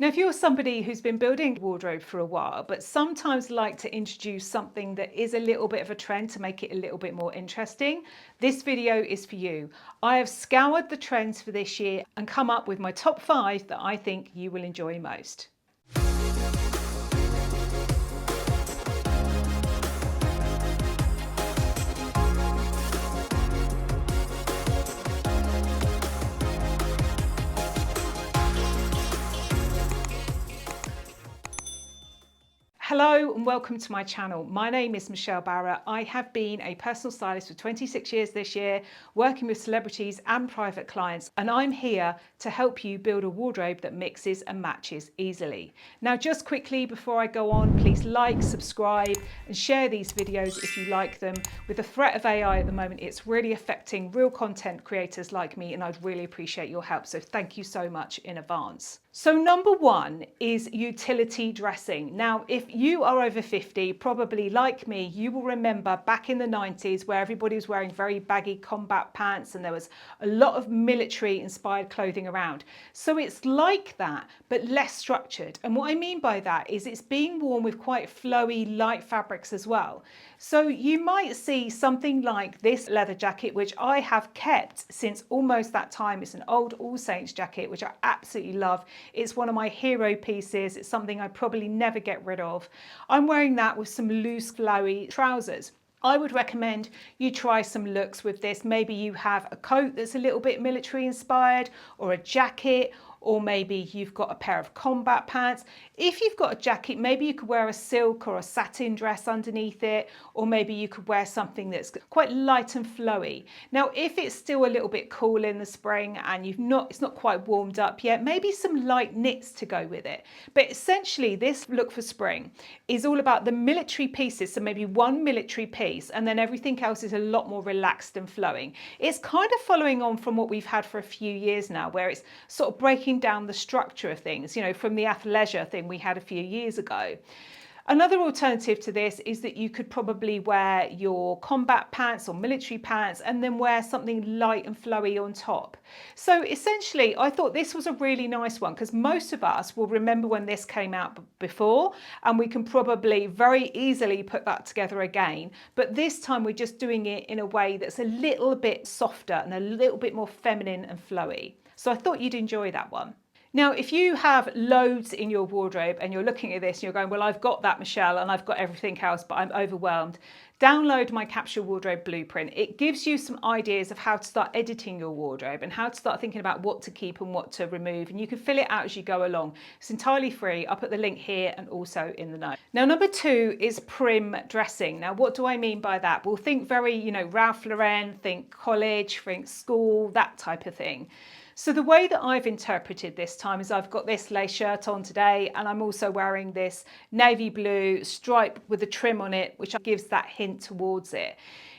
Now, if you're somebody who's been building a wardrobe for a while, but sometimes like to introduce something that is a little bit of a trend to make it a little bit more interesting, this video is for you. I have scoured the trends for this year and come up with my top 5 that I think you will enjoy most. Hello and welcome to my channel. My name is Michelle Barrett. I have been a personal stylist for 26 years this year, working with celebrities and private clients, and I'm here to help you build a wardrobe that mixes and matches easily. Now, just quickly before I go on, please like, subscribe and share these videos if you like them. With the threat of AI at the moment, it's really affecting real content creators like me, and I'd really appreciate your help. So thank you so much in advance. So number 1 is utility dressing. Now, if you are over 50, probably like me, you will remember back in the 90s where everybody was wearing very baggy combat pants and there was a lot of military inspired clothing around. So it's like that, but less structured. And what I mean by that is it's being worn with quite flowy, light fabrics as well. So you might see something like this leather jacket, which I have kept since almost that time. It's an old All Saints jacket, which I absolutely love. It's one of my hero pieces. It's something I probably never get rid of. I'm wearing that with some loose, flowy trousers. I would recommend you try some looks with this. Maybe you have a coat that's a little bit military inspired, or a jacket, or maybe you've got a pair of combat pants. If you've got a jacket, maybe you could wear a silk or a satin dress underneath it, or maybe you could wear something that's quite light and flowy. Now, if it's still a little bit cool in the spring and it's not quite warmed up yet, maybe some light knits to go with it. But essentially, this look for spring is all about the military pieces, so maybe one military piece, and then everything else is a lot more relaxed and flowing. It's kind of following on from what we've had for a few years now, where it's sort of breaking down the structure of things, you know, from the athleisure thing we had a few years ago. Another alternative to this is that you could probably wear your combat pants or military pants and then wear something light and flowy on top. So essentially, I thought this was a really nice one because most of us will remember when this came out before, and we can probably very easily put that together again. But this time we're just doing it in a way that's a little bit softer and a little bit more feminine and flowy. So I thought you'd enjoy that one. Now, if you have loads in your wardrobe and you're looking at this and you're going, well, I've got that, Michelle, and I've got everything else, but I'm overwhelmed, download my Capsule Wardrobe Blueprint. It gives you some ideas of how to start editing your wardrobe and how to start thinking about what to keep and what to remove. And you can fill it out as you go along. It's entirely free. I'll put the link here and also in the note. Now, number 2 is prim dressing. Now, what do I mean by that? Well, think very, Ralph Lauren, think college, think school, that type of thing. So the way that I've interpreted this time is I've got this lace shirt on today, and I'm also wearing this navy blue stripe with a trim on it, which gives that hint towards it.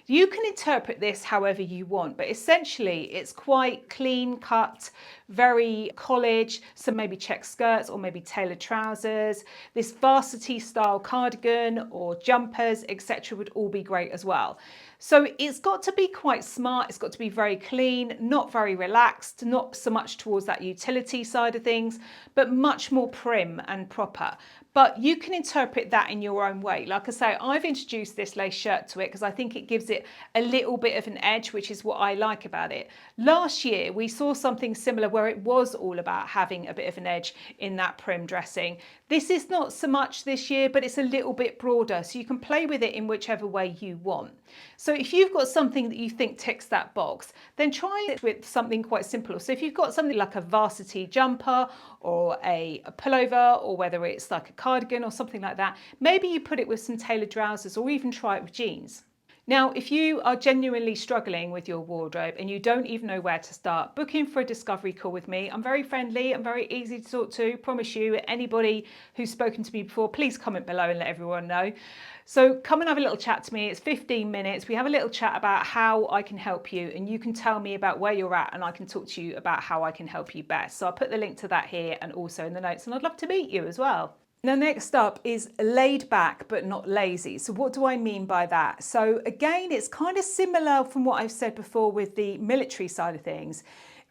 You can interpret this however you want, but essentially it's quite clean cut, very college, so maybe check skirts or maybe tailored trousers. This varsity style cardigan or jumpers, etc. would all be great as well. So it's got to be quite smart, it's got to be very clean, not very relaxed, not so much towards that utility side of things, but much more prim and proper. But you can interpret that in your own way. Like I say, I've introduced this lace shirt to it because I think it gives it a little bit of an edge, which is what I like about it. Last year, we saw something similar where it was all about having a bit of an edge in that prim dressing. This is not so much this year, but it's a little bit broader, so you can play with it in whichever way you want. So if you've got something that you think ticks that box, then try it with something quite simple. So if you've got something like a varsity jumper or a pullover, or whether it's like a cardigan or something like that, maybe you put it with some tailored trousers or even try it with jeans. Now, if you are genuinely struggling with your wardrobe and you don't even know where to start, book in for a discovery call with me. I'm very friendly, I'm very easy to talk to, promise you. Anybody who's spoken to me before, please comment below and let everyone know. So come and have a little chat to me. It's 15 minutes. We have a little chat about how I can help you, and you can tell me about where you're at and I can talk to you about how I can help you best. So I'll put the link to that here and also in the notes, and I'd love to meet you as well. Now, next up is laid back but not lazy. So what do I mean by that? So again, it's kind of similar from what I've said before with the military side of things.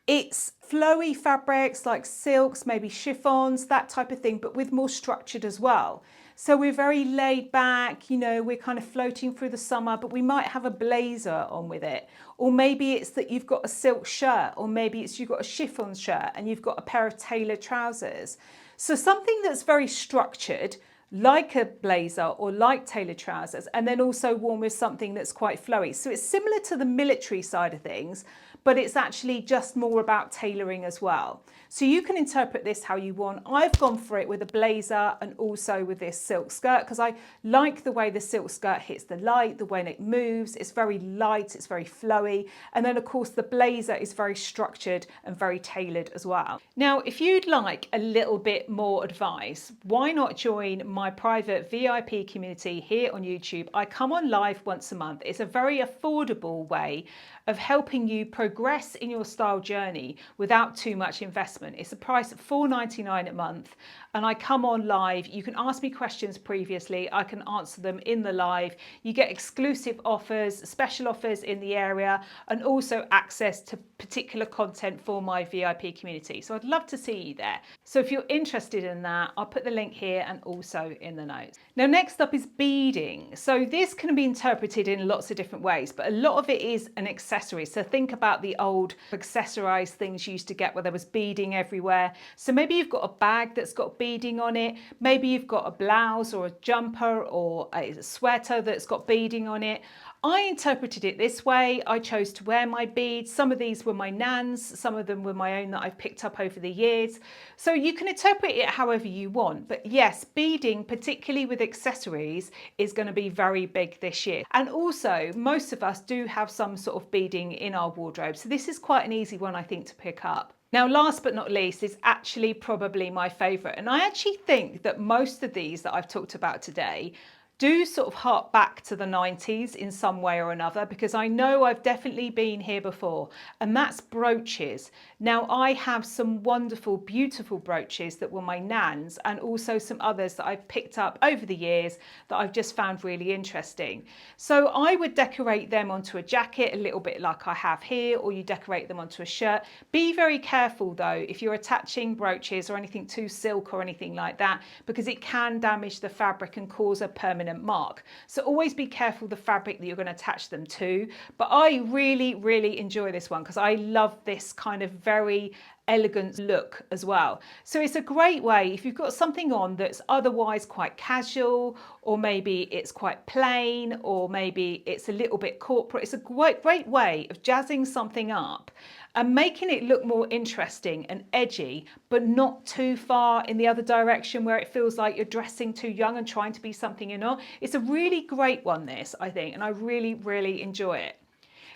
It's flowy fabrics like silks, maybe chiffons, that type of thing, but with more structured as well. So we're very laid back, you know, we're kind of floating through the summer, but we might have a blazer on with it. Or maybe it's that you've got a silk shirt, or maybe it's you've got a chiffon shirt and you've got a pair of tailored trousers. So something that's very structured, like a blazer or like tailored trousers, and then also worn with something that's quite flowy. So it's similar to the military side of things, but it's actually just more about tailoring as well. So you can interpret this how you want. I've gone for it with a blazer and also with this silk skirt because I like the way the silk skirt hits the light, the way it moves. It's very light, it's very flowy. And then of course the blazer is very structured and very tailored as well. Now, if you'd like a little bit more advice, why not join my private VIP community here on YouTube? I come on live once a month. It's a very affordable way of helping you progress in your style journey without too much investment. It's a price of $4.99 a month, and I come on live. You can ask me questions previously, I can answer them in the live. You get exclusive offers, special offers in the area, and also access to particular content for my VIP community. So I'd love to see you there. So if you're interested in that, I'll put the link here and also in the notes. Now, next up is beading. So this can be interpreted in lots of different ways, but a lot of it is an accessory. So think about the old accessorized things you used to get where there was beading everywhere. So maybe you've got a bag that's got beading on it. Maybe you've got a blouse or a jumper or a sweater that's got beading on it. I interpreted it this way. I chose to wear my beads. Some of these were my nan's, some of them were my own that I've picked up over the years. So you can interpret it however you want. But yes, beading, particularly with accessories, is going to be very big this year. And also, most of us do have some sort of beading in our wardrobe. So this is quite an easy one, I think, to pick up. Now, last but not least is actually probably my favourite. And I actually think that most of these that I've talked about today do sort of hark back to the 90s in some way or another, because I know I've definitely been here before, and that's brooches. Now, I have some wonderful, beautiful brooches that were my nan's, and also some others that I've picked up over the years that I've just found really interesting. So I would decorate them onto a jacket, a little bit like I have here, or you decorate them onto a shirt. Be very careful though, if you're attaching brooches or anything to silk or anything like that, because it can damage the fabric and cause a permanent mark. So always be careful the fabric that you're going to attach them to. But I really enjoy this one because I love this kind of very elegant look as well. So it's a great way if you've got something on that's otherwise quite casual, or maybe it's quite plain, or maybe it's a little bit corporate. It's a great way of jazzing something up and making it look more interesting and edgy, but not too far in the other direction where it feels like you're dressing too young and trying to be something you're not. It's a really great one, this, I think, and I really enjoy it.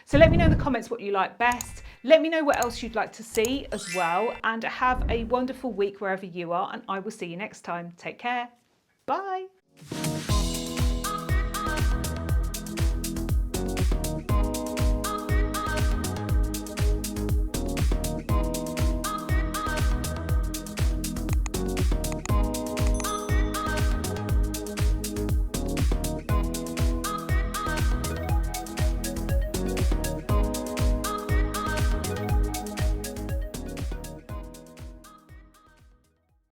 So let me know in the comments what you like best. Let me know what else you'd like to see as well, and have a wonderful week wherever you are, and I will see you next time. Take care. Bye.